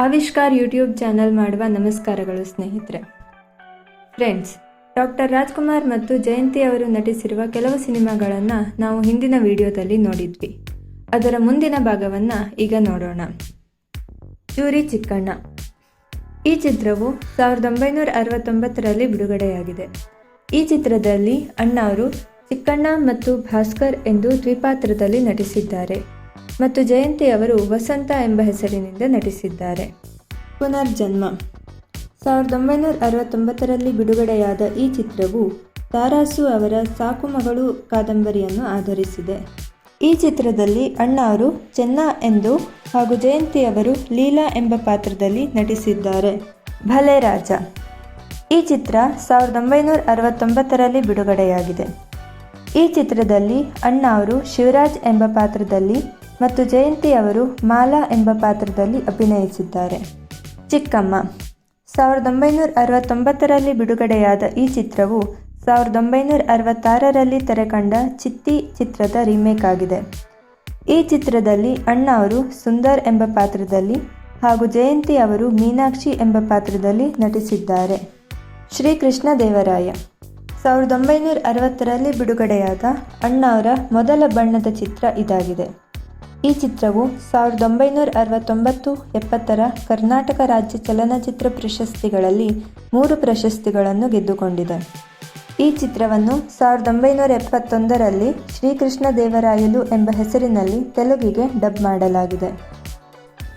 ಆವಿಷ್ಕಾರ್ YouTube channel ಮಾಡುವ ನಮಸ್ಕಾರಗಳು ಸ್ನೇಹಿತರೆ. ಫ್ರೆಂಡ್ಸ್, ಡಾಕ್ಟರ್ ರಾಜ್ಕುಮಾರ್ ಮತ್ತು ಜಯಂತಿ ಅವರು ನಟಿಸಿರುವ ಕೆಲವು ಸಿನಿಮಾಗಳನ್ನು ನಾವು ಹಿಂದಿನ ವಿಡಿಯೋದಲ್ಲಿ ನೋಡಿದ್ವಿ. ಅದರ ಮುಂದಿನ ಭಾಗವನ್ನು ಈಗ ನೋಡೋಣ. ಚೂರಿ ಚಿಕ್ಕಣ್ಣ. ಈ ಚಿತ್ರವು 1969ರಲ್ಲಿ ಬಿಡುಗಡೆಯಾಗಿದೆ. ಈ ಚಿತ್ರದಲ್ಲಿ ಅಣ್ಣ ಅವರು ಚಿಕ್ಕಣ್ಣ ಮತ್ತು ಭಾಸ್ಕರ್ ಎಂದು ದ್ವಿಪಾತ್ರದಲ್ಲಿ ನಟಿಸಿದ್ದಾರೆ ಮತ್ತು ಜಯಂತಿ ಅವರು ವಸಂತ ಎಂಬ ಹೆಸರಿನಿಂದ ನಟಿಸಿದ್ದಾರೆ. ಪುನರ್ಜನ್ಮ. 1969ರಲ್ಲಿ ಬಿಡುಗಡೆಯಾದ ಈ ಚಿತ್ರವು ತಾರಾಸು ಅವರ ಸಾಕು ಮಗಳು ಕಾದಂಬರಿಯನ್ನು ಆಧರಿಸಿದೆ. ಈ ಚಿತ್ರದಲ್ಲಿ ಅಣ್ಣ ಅವರು ಚೆನ್ನ ಎಂದು ಹಾಗೂ ಜಯಂತಿ ಅವರು ಲೀಲಾ ಎಂಬ ಪಾತ್ರದಲ್ಲಿ ನಟಿಸಿದ್ದಾರೆ. ಭಲೆ ರಾಜ. ಈ ಚಿತ್ರ 1969ರಲ್ಲಿ ಬಿಡುಗಡೆಯಾಗಿದೆ. ಈ ಚಿತ್ರದಲ್ಲಿ ಅಣ್ಣ ಅವರು ಶಿವರಾಜ್ ಎಂಬ ಪಾತ್ರದಲ್ಲಿ ಮತ್ತು ಜಯಂತಿ ಅವರು ಮಾಲಾ ಎಂಬ ಪಾತ್ರದಲ್ಲಿ ಅಭಿನಯಿಸಿದ್ದಾರೆ. ಚಿಕ್ಕಮ್ಮ. 1969ರಲ್ಲಿ ಬಿಡುಗಡೆಯಾದ ಈ ಚಿತ್ರವು 1966ರಲ್ಲಿ ತೆರೆಕಂಡ ಚಿತ್ತಿ ಚಿತ್ರದ ರೀಮೇಕ್ ಆಗಿದೆ. ಈ ಚಿತ್ರದಲ್ಲಿ ಅಣ್ಣ ಅವರು ಸುಂದರ್ ಎಂಬ ಪಾತ್ರದಲ್ಲಿ ಹಾಗೂ ಜಯಂತಿ ಅವರು ಮೀನಾಕ್ಷಿ ಎಂಬ ಪಾತ್ರದಲ್ಲಿ ನಟಿಸಿದ್ದಾರೆ. ಶ್ರೀಕೃಷ್ಣ ದೇವರಾಯ. 1960ರಲ್ಲಿ ಬಿಡುಗಡೆಯಾದ ಅಣ್ಣ ಅವರ ಮೊದಲ ಬಣ್ಣದ ಚಿತ್ರ ಇದಾಗಿದೆ. ಈ ಚಿತ್ರವು 1969-70ರ ಕರ್ನಾಟಕ ರಾಜ್ಯ ಚಲನಚಿತ್ರ ಪ್ರಶಸ್ತಿಗಳಲ್ಲಿ 3 ಪ್ರಶಸ್ತಿಗಳನ್ನು ಗೆದ್ದುಕೊಂಡಿದೆ. ಈ ಚಿತ್ರವನ್ನು 1971ರಲ್ಲಿ ಶ್ರೀಕೃಷ್ಣ ದೇವರಾಯಲು ಎಂಬ ಹೆಸರಿನಲ್ಲಿ ತೆಲುಗಿಗೆ ಡಬ್ ಮಾಡಲಾಗಿದೆ.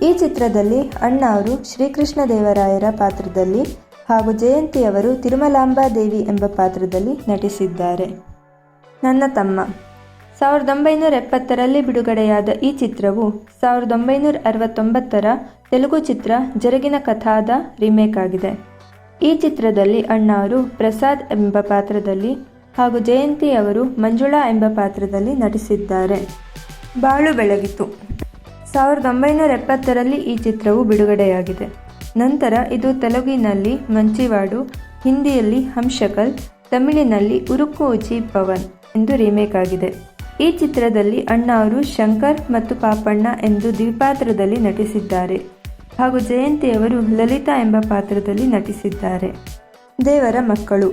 ಈ ಚಿತ್ರದಲ್ಲಿ ಅಣ್ಣ ಅವರು ಶ್ರೀಕೃಷ್ಣ ದೇವರಾಯರ ಪಾತ್ರದಲ್ಲಿ ಹಾಗೂ ಜಯಂತಿ ಅವರು ತಿರುಮಲಾಂಬಾ ದೇವಿ ಎಂಬ ಪಾತ್ರದಲ್ಲಿ ನಟಿಸಿದ್ದಾರೆ. ನನ್ನ ತಮ್ಮ. 1970ರಲ್ಲಿ ಬಿಡುಗಡೆಯಾದ ಈ ಚಿತ್ರವು 1969ರ ತೆಲುಗು ಚಿತ್ರ ಜರಗಿನ ಕಥಾದ ರೀಮೇಕ್ ಆಗಿದೆ. ಈ ಚಿತ್ರದಲ್ಲಿ ಅಣ್ಣ ಅವರು ಪ್ರಸಾದ್ ಎಂಬ ಪಾತ್ರದಲ್ಲಿ ಹಾಗೂ ಜಯಂತಿ ಅವರು ಮಂಜುಳಾ ಎಂಬ ಪಾತ್ರದಲ್ಲಿ ನಟಿಸಿದ್ದಾರೆ. ಬಾಳು ಬೆಳಗಿತು. 1970ರಲ್ಲಿ ಈ ಚಿತ್ರವು ಬಿಡುಗಡೆಯಾಗಿದೆ. ನಂತರ ಇದು ತೆಲುಗಿನಲ್ಲಿ ಮಂಚಿವಾಡು, ಹಿಂದಿಯಲ್ಲಿ ಹಂಶಕಲ್, ತಮಿಳಿನಲ್ಲಿ ಉರುಕು ಉಚಿ ಪವನ್ ಎಂದು ರೀಮೇಕ್ ಆಗಿದೆ. ಈ ಚಿತ್ರದಲ್ಲಿ ಅಣ್ಣ ಅವರು ಶಂಕರ್ ಮತ್ತು ಪಾಪಣ್ಣ ಎಂದು ದ್ವಿಪಾತ್ರದಲ್ಲಿ ನಟಿಸಿದ್ದಾರೆ ಹಾಗೂ ಜಯಂತಿ ಅವರು ಲಲಿತಾ ಎಂಬ ಪಾತ್ರದಲ್ಲಿ ನಟಿಸಿದ್ದಾರೆ. ದೇವರ ಮಕ್ಕಳು.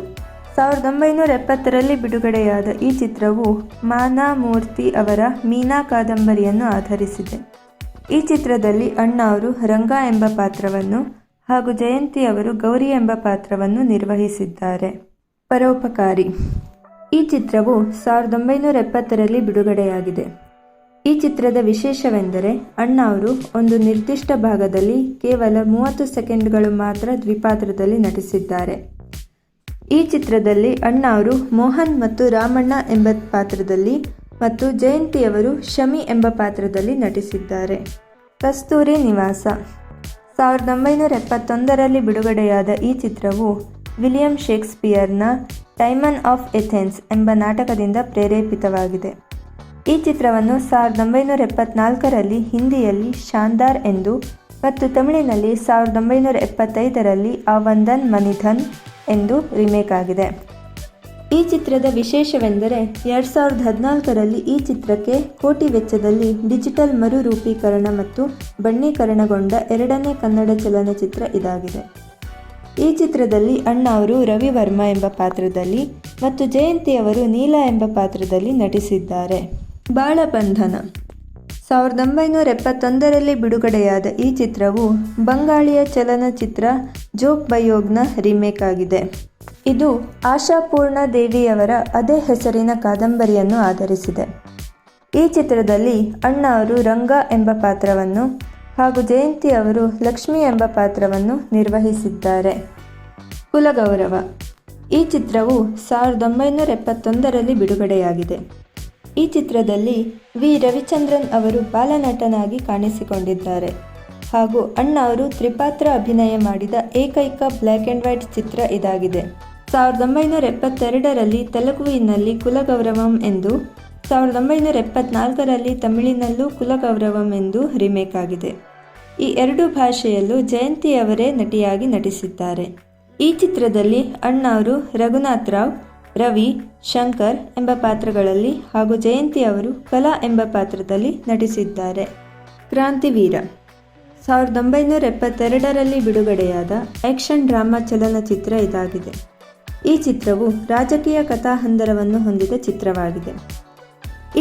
1970ರಲ್ಲಿ ಬಿಡುಗಡೆಯಾದ ಈ ಚಿತ್ರವು ಮಾನಾ ಮೂರ್ತಿ ಅವರ ಮೀನಾ ಕಾದಂಬರಿಯನ್ನು ಆಧರಿಸಿದೆ. ಈ ಚಿತ್ರದಲ್ಲಿ ಅಣ್ಣ ಅವರು ರಂಗ ಎಂಬ ಪಾತ್ರವನ್ನು ಹಾಗೂ ಜಯಂತಿ ಅವರು ಗೌರಿ ಎಂಬ ಪಾತ್ರವನ್ನು ನಿರ್ವಹಿಸಿದ್ದಾರೆ. ಪರೋಪಕಾರಿ. ಈ ಚಿತ್ರವು 1970ರಲ್ಲಿ ಬಿಡುಗಡೆಯಾಗಿದೆ. ಈ ಚಿತ್ರದ ವಿಶೇಷವೆಂದರೆ ಅಣ್ಣ ಅವರು ಒಂದು ನಿರ್ದಿಷ್ಟ ಭಾಗದಲ್ಲಿ ಕೇವಲ 30 ಸೆಕೆಂಡ್ಗಳು ಮಾತ್ರ ದ್ವಿಪಾತ್ರದಲ್ಲಿ ನಟಿಸಿದ್ದಾರೆ. ಈ ಚಿತ್ರದಲ್ಲಿ ಅಣ್ಣ ಅವರು ಮೋಹನ್ ಮತ್ತು ರಾಮಣ್ಣ ಎಂಬ ಪಾತ್ರದಲ್ಲಿ ಮತ್ತು ಜಯಂತಿಯವರು ಶಮಿ ಎಂಬ ಪಾತ್ರದಲ್ಲಿ ನಟಿಸಿದ್ದಾರೆ. ಕಸ್ತೂರಿ ನಿವಾಸ. 1971ರಲ್ಲಿ ಬಿಡುಗಡೆಯಾದ ಈ ಚಿತ್ರವು ವಿಲಿಯಂ ಶೇಕ್ಸ್ಪಿಯರ್ನ ಟೈಮನ್ ಆಫ್ ಏಥೆನ್ಸ್ ಎಂಬ ನಾಟಕದಿಂದ ಪ್ರೇರೇಪಿತವಾಗಿದೆ. ಈ ಚಿತ್ರವನ್ನು 1974ರಲ್ಲಿ ಹಿಂದಿಯಲ್ಲಿ ಶಾನ್ದಾರ್ ಎಂದು ಮತ್ತು ತಮಿಳಿನಲ್ಲಿ 1975ರಲ್ಲಿ ಆವಂದನ್ ಮನಿಧನ್ ಎಂದು ರೀಮೇಕ್ ಆಗಿದೆ. ಈ ಚಿತ್ರದ ವಿಶೇಷವೆಂದರೆ 2014ರಲ್ಲಿ ಈ ಚಿತ್ರಕ್ಕೆ ಕೋಟಿ ವೆಚ್ಚದಲ್ಲಿ ಡಿಜಿಟಲ್ ಮರುರೂಪೀಕರಣ ಮತ್ತು ಬಣ್ಣೀಕರಣಗೊಂಡ 2ನೇ ಕನ್ನಡ ಚಲನಚಿತ್ರ ಇದಾಗಿದೆ. ಈ ಚಿತ್ರದಲ್ಲಿ ಅಣ್ಣ ಅವರು ರವಿ ವರ್ಮಾ ಎಂಬ ಪಾತ್ರದಲ್ಲಿ ಮತ್ತು ಜಯಂತಿ ಅವರು ನೀಲಾ ಎಂಬ ಪಾತ್ರದಲ್ಲಿ ನಟಿಸಿದ್ದಾರೆ. ಬಾಳಬಂಧನ. 1971ರಲ್ಲಿ ಬಿಡುಗಡೆಯಾದ ಈ ಚಿತ್ರವು ಬಂಗಾಳಿಯ ಚಲನಚಿತ್ರ ಜೋಕ್ ಬಯೋಗ್ನ ರೀಮೇಕ್ ಆಗಿದೆ. ಇದು ಆಶಾಪೂರ್ಣ ದೇವಿಯವರ ಅದೇ ಹೆಸರಿನ ಕಾದಂಬರಿಯನ್ನು ಆಧರಿಸಿದೆ. ಈ ಚಿತ್ರದಲ್ಲಿ ಅಣ್ಣ ಅವರು ರಂಗ ಎಂಬ ಪಾತ್ರವನ್ನು ಹಾಗೂ ಜಯಂತಿ ಅವರು ಲಕ್ಷ್ಮಿ ಎಂಬ ಪಾತ್ರವನ್ನು ನಿರ್ವಹಿಸಿದ್ದಾರೆ. ಕುಲಗೌರವ. ಈ ಚಿತ್ರವು 1971ರಲ್ಲಿ ಬಿಡುಗಡೆಯಾಗಿದೆ. ಈ ಚಿತ್ರದಲ್ಲಿ ವಿ ರವಿಚಂದ್ರನ್ ಅವರು ಬಾಲನಟನಾಗಿ ಕಾಣಿಸಿಕೊಂಡಿದ್ದಾರೆ ಹಾಗೂ ಅಣ್ಣ ಅವರು ತ್ರಿಪಾತ್ರ ಅಭಿನಯ ಮಾಡಿದ ಏಕೈಕ ಬ್ಲ್ಯಾಕ್ ಆ್ಯಂಡ್ ವೈಟ್ ಚಿತ್ರ ಇದಾಗಿದೆ. 1972ರಲ್ಲಿ ತೆಲುಗುವಿನಲ್ಲಿ ಕುಲಗೌರವಂ ಎಂದು, 1974ರಲ್ಲಿ ತಮಿಳಿನಲ್ಲೂ ಕುಲಗೌರವಂ ಎಂದು ರೀಮೇಕ್ ಆಗಿದೆ. ಈ 2 ಭಾಷೆಯಲ್ಲೂ ಜಯಂತಿ ಅವರೇ ನಟಿಯಾಗಿ ನಟಿಸಿದ್ದಾರೆ. ಈ ಚಿತ್ರದಲ್ಲಿ ಅಣ್ಣ ಅವರು ರಘುನಾಥ್ ರಾವ್, ರವಿ, ಶಂಕರ್ ಎಂಬ ಪಾತ್ರಗಳಲ್ಲಿ ಹಾಗೂ ಜಯಂತಿ ಅವರು ಕಲಾ ಎಂಬ ಪಾತ್ರದಲ್ಲಿ ನಟಿಸಿದ್ದಾರೆ. ಕ್ರಾಂತಿವೀರ. 1972ರಲ್ಲಿ ಬಿಡುಗಡೆಯಾದ ಆಕ್ಷನ್ ಡ್ರಾಮಾ ಚಲನಚಿತ್ರ ಇದಾಗಿದೆ. ಈ ಚಿತ್ರವು ರಾಜಕೀಯ ಕಥಾಹಂದರವನ್ನು ಹೊಂದಿದ ಚಿತ್ರವಾಗಿದೆ.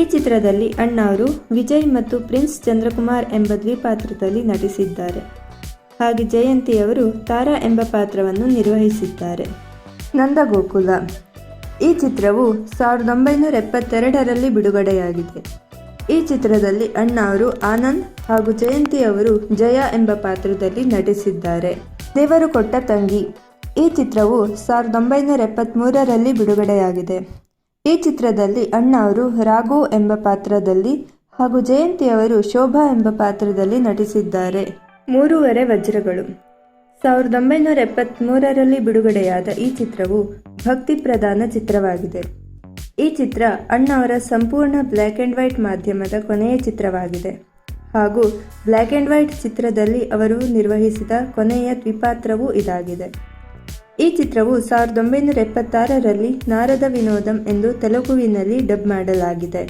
ಈ ಚಿತ್ರದಲ್ಲಿ ಅಣ್ಣಾವರು ವಿಜಯ್ ಮತ್ತು ಪ್ರಿನ್ಸ್ ಚಂದ್ರಕುಮಾರ್ ಎಂಬ ದ್ವಿಪಾತ್ರದಲ್ಲಿ ನಟಿಸಿದ್ದಾರೆ. ಹಾಗೆ ಜಯಂತಿಯವರು ತಾರಾ ಎಂಬ ಪಾತ್ರವನ್ನು ನಿರ್ವಹಿಸಿದ್ದಾರೆ. ನಂದಗೋಕುಲ ಈ ಚಿತ್ರವು 1972ರಲ್ಲಿ ಬಿಡುಗಡೆಯಾಗಿದೆ. ಈ ಚಿತ್ರದಲ್ಲಿ ಅಣ್ಣಾವರು ಆನಂದ್ ಹಾಗೂ ಜಯಂತಿಯವರು ಜಯ ಎಂಬ ಪಾತ್ರದಲ್ಲಿ ನಟಿಸಿದ್ದಾರೆ. ದೇವರು ಕೊಟ್ಟ ತಂಗಿ ಈ ಚಿತ್ರವು 1973ರಲ್ಲಿ ಬಿಡುಗಡೆಯಾಗಿದೆ. ಈ ಚಿತ್ರದಲ್ಲಿ ಅಣ್ಣಾವರು ರಾಘು ಎಂಬ ಪಾತ್ರದಲ್ಲಿ ಹಾಗೂ ಜಯಂತಿಯವರು ಶೋಭಾ ಎಂಬ ಪಾತ್ರದಲ್ಲಿ ನಟಿಸಿದ್ದಾರೆ. ಮೂರುವರೆ ವಜ್ರಗಳು 1973ರಲ್ಲಿ ಬಿಡುಗಡೆಯಾದ ಈ ಚಿತ್ರವು ಭಕ್ತಿ ಪ್ರಧಾನ ಚಿತ್ರವಾಗಿದೆ. ಈ ಚಿತ್ರ ಅಣ್ಣಾವರ ಸಂಪೂರ್ಣ ಬ್ಲ್ಯಾಕ್ ಆ್ಯಂಡ್ ವೈಟ್ ಮಾಧ್ಯಮದ ಕೊನೆಯ ಚಿತ್ರವಾಗಿದೆ ಹಾಗೂ ಬ್ಲ್ಯಾಕ್ ಆ್ಯಂಡ್ ವೈಟ್ ಚಿತ್ರದಲ್ಲಿ ಅವರು ನಿರ್ವಹಿಸಿದ ಕೊನೆಯ ದ್ವಿಪಾತ್ರವೂ ಇದಾಗಿದೆ. ಈ ಚಿತ್ರವು 1976ರಲ್ಲಿ ನಾರದ ವಿನೋದಂ ಎಂದು ತೆಲುಗುವಿನಲ್ಲಿ ಡಬ್ ಮಾಡಲಾಗಿದೆ.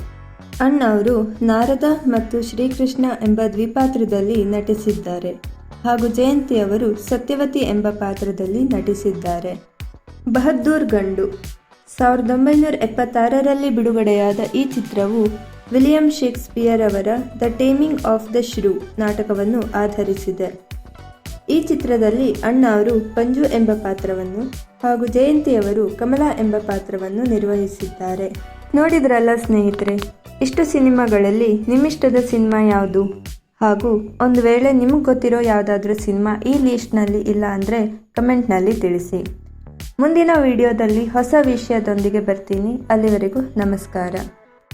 ಅಣ್ಣಾವರು ನಾರದ ಮತ್ತು ಶ್ರೀಕೃಷ್ಣ ಎಂಬ ದ್ವಿಪಾತ್ರದಲ್ಲಿ ನಟಿಸಿದ್ದಾರೆ ಹಾಗೂ ಜಯಂತಿಯವರು ಸತ್ಯವತಿ ಎಂಬ ಪಾತ್ರದಲ್ಲಿ ನಟಿಸಿದ್ದಾರೆ. ಬಹದ್ದೂರ್ ಗಂಡು 1976ರಲ್ಲಿ ಬಿಡುಗಡೆಯಾದ ಈ ಚಿತ್ರವು ವಿಲಿಯಂ ಶೇಕ್ಸ್ಪಿಯರ್ ಅವರ the taming of the shrew ನಾಟಕವನ್ನು ಆಧರಿಸಿದೆ. ಈ ಚಿತ್ರದಲ್ಲಿ ಅಣ್ಣಾವರು ಪಂಜು ಎಂಬ ಪಾತ್ರವನ್ನು ಹಾಗೂ ಜಯಂತಿಯವರು ಕಮಲಾ ಎಂಬ ಪಾತ್ರವನ್ನು ನಿರ್ವಹಿಸಿದ್ದಾರೆ. ನೋಡಿದ್ರಲ್ಲ ಸ್ನೇಹಿತರೆ, ಇಷ್ಟು ಸಿನಿಮಾಗಳಲ್ಲಿ ನಿಮ್ಮಿಷ್ಟದ ಸಿನಿಮಾ ಯಾವುದು? ಹಾಗೂ ಒಂದು ವೇಳೆ ನಿಮಗೆ ಗೊತ್ತಿರೋ ಯಾವುದಾದ್ರೂ ಸಿನಿಮಾ ಈ ಲೀಸ್ಟ್ನಲ್ಲಿ ಇಲ್ಲ ಅಂದರೆ ಕಮೆಂಟ್ನಲ್ಲಿ ತಿಳಿಸಿ. ಮುಂದಿನ ವಿಡಿಯೋದಲ್ಲಿ ಹೊಸ ವಿಷಯದೊಂದಿಗೆ ಬರ್ತೀನಿ. ಅಲ್ಲಿವರೆಗೂ ನಮಸ್ಕಾರ.